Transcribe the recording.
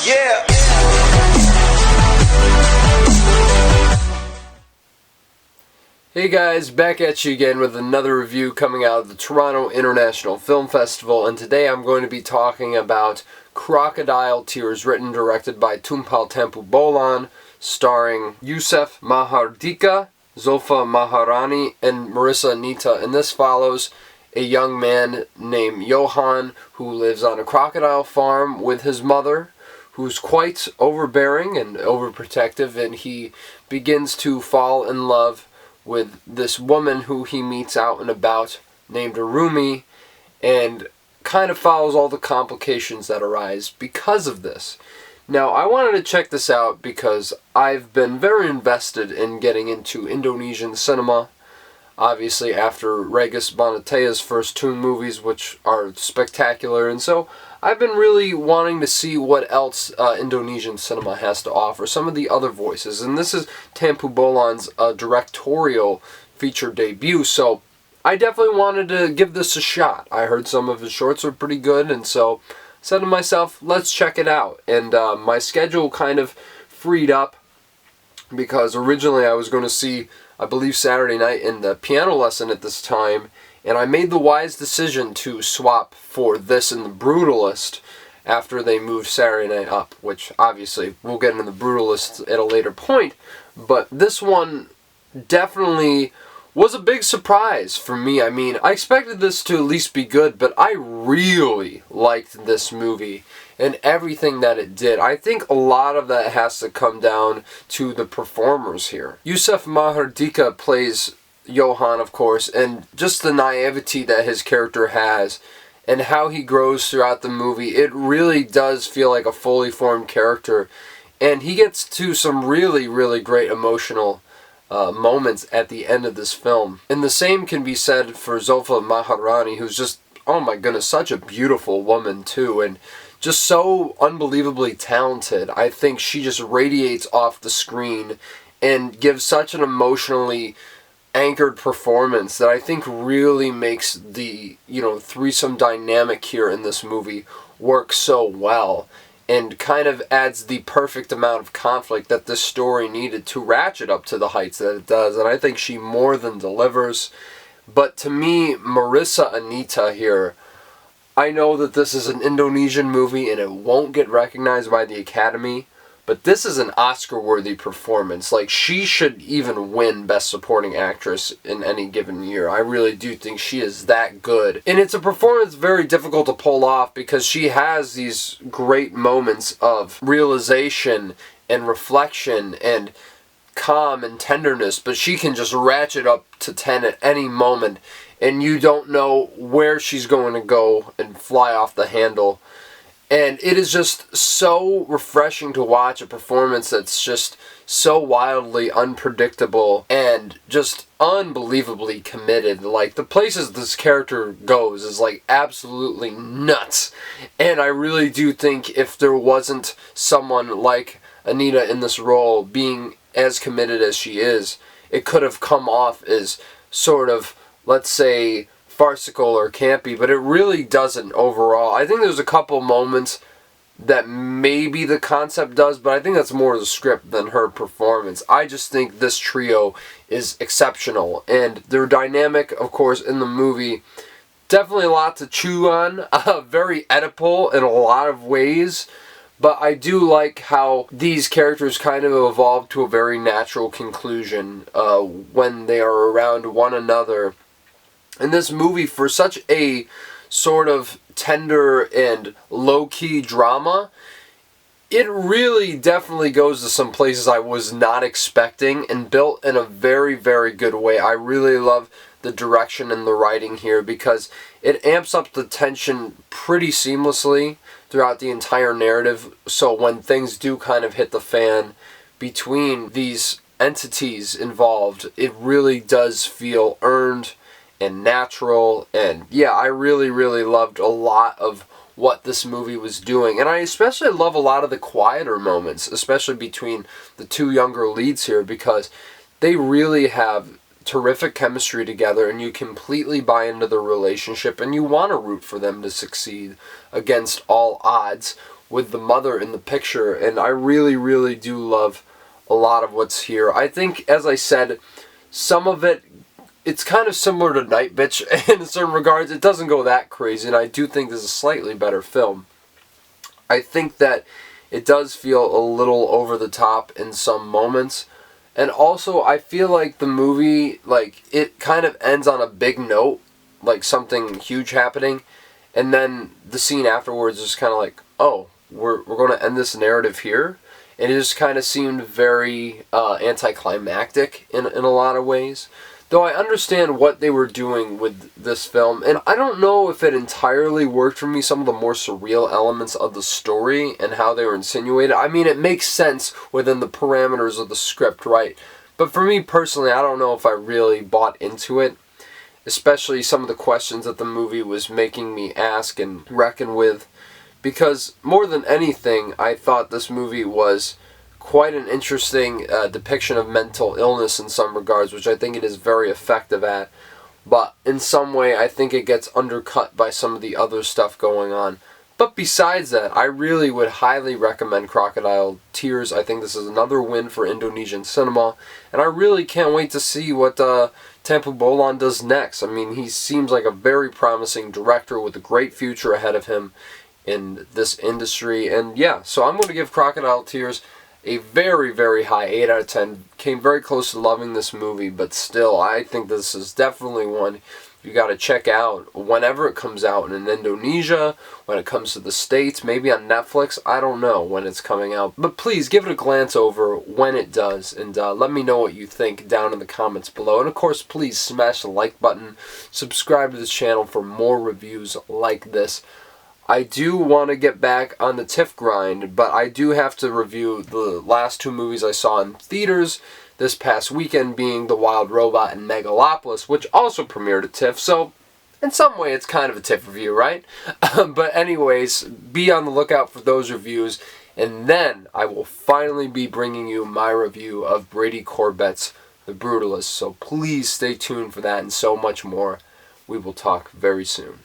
Yeah. Hey guys, back at you again with another review coming out of the Toronto International Film Festival, and today I'm going to be talking about Crocodile Tears, written and directed by Tumpal Tampubolon, starring Yusuf Mahardika, Zulfa Maharani, and Marissa Anita, and this follows a young man named Johan who lives on a crocodile farm with his mother, who's quite overbearing and overprotective, and he begins to fall in love with this woman who he meets out and about named Arumi, and kind of follows all the complications that arise because of this. Now, I wanted to check this out because I've been very invested in getting into Indonesian cinema, obviously after Regis Bonatea's first two movies, which are spectacular, and so I've been really wanting to see what else Indonesian cinema has to offer, some of the other voices, and this is Tampubolon's directorial feature debut, so I definitely wanted to give this a shot. I heard some of his shorts were pretty good, and so I said to myself, let's check it out, and my schedule kind of freed up because originally I was going to see, I believe, Saturday night in the piano lesson at this time, and I made the wise decision to swap for this and The Brutalist after they moved Saturday night up, which obviously we'll get into The Brutalist at a later point, but this one definitely was a big surprise for me. I mean, I expected this to at least be good, but I really liked this movie and everything that it did. I think a lot of that has to come down to the performers here. Yusuf Mahardika plays Johan, of course, and just the naivety that his character has and how he grows throughout the movie, it really does feel like a fully formed character, and he gets to some really, really great emotional moments at the end of this film. And the same can be said for Zulfa Maharani, who's just, oh my goodness, such a beautiful woman too, and just so unbelievably talented. I think she just radiates off the screen and gives such an emotionally anchored performance that I think really makes the, threesome dynamic here in this movie work so well, and kind of adds the perfect amount of conflict that this story needed to ratchet up to the heights that it does, and I think she more than delivers. But to me, Marissa Anita here, I know that this is an Indonesian movie and it won't get recognized by the Academy, but this is an Oscar-worthy performance. Like, she should even win Best Supporting Actress in any given year. I really do think she is that good. And it's a performance very difficult to pull off because she has these great moments of realization and reflection and calm and tenderness, but she can just ratchet up to 10 at any moment, and you don't know where she's going to go and fly off the handle. And it is just so refreshing to watch a performance that's just so wildly unpredictable and just unbelievably committed. Like, the places this character goes is like absolutely nuts. And I really do think if there wasn't someone like Anita in this role being as committed as she is, it could have come off as sort of, let's say, farcical or campy, but it really doesn't overall. I think there's a couple moments that maybe the concept does, but I think that's more the script than her performance. I just think this trio is exceptional, and their dynamic, of course, in the movie, definitely a lot to chew on, very Oedipal in a lot of ways, but I do like how these characters kind of evolve to a very natural conclusion when they are around one another. In this movie, for such a sort of tender and low-key drama, it really definitely goes to some places I was not expecting and built in a very, very good way. I really love the direction and the writing here because it amps up the tension pretty seamlessly throughout the entire narrative, so when things do kind of hit the fan between these entities involved, it really does feel earned and natural, and yeah, I really, really loved a lot of what this movie was doing, and I especially love a lot of the quieter moments, especially between the two younger leads here, because they really have terrific chemistry together, and you completely buy into the relationship, and you want to root for them to succeed against all odds, with the mother in the picture, and I really, really do love a lot of what's here. I think, as I said, some of it's kind of similar to Night Bitch in certain regards. It doesn't go that crazy, and I do think this is a slightly better film. I think that it does feel a little over the top in some moments. And also, I feel like the movie, like, it kind of ends on a big note, like something huge happening. And then the scene afterwards is kind of like, oh, we're going to end this narrative here. And it just kind of seemed very anticlimactic in a lot of ways. Though I understand what they were doing with this film, and I don't know if it entirely worked for me, some of the more surreal elements of the story and how they were insinuated. I mean, it makes sense within the parameters of the script, right? But for me personally, I don't know if I really bought into it, especially some of the questions that the movie was making me ask and reckon with, because more than anything, I thought this movie was quite an interesting depiction of mental illness in some regards, which I think it is very effective at. But in some way, I think it gets undercut by some of the other stuff going on. But besides that, I really would highly recommend Crocodile Tears. I think this is another win for Indonesian cinema. And I really can't wait to see what Tampubolon does next. I mean, he seems like a very promising director with a great future ahead of him in this industry. And yeah, so I'm going to give Crocodile Tears a very, very high 8 out of 10. Came very close to loving this movie, but still, I think this is definitely one you got to check out whenever it comes out in Indonesia, when it comes to the States, maybe on Netflix. I don't know when it's coming out, but please give it a glance over when it does, and let me know what you think down in the comments below. And of course, please smash the like button, subscribe to this channel for more reviews like this. I do want to get back on the TIFF grind, but I do have to review the last 2 movies I saw in theaters this past weekend, being The Wild Robot and Megalopolis, which also premiered at TIFF, so in some way it's kind of a TIFF review, right? But anyways, be on the lookout for those reviews, and then I will finally be bringing you my review of Brady Corbett's The Brutalist, so please stay tuned for that and so much more. We will talk very soon.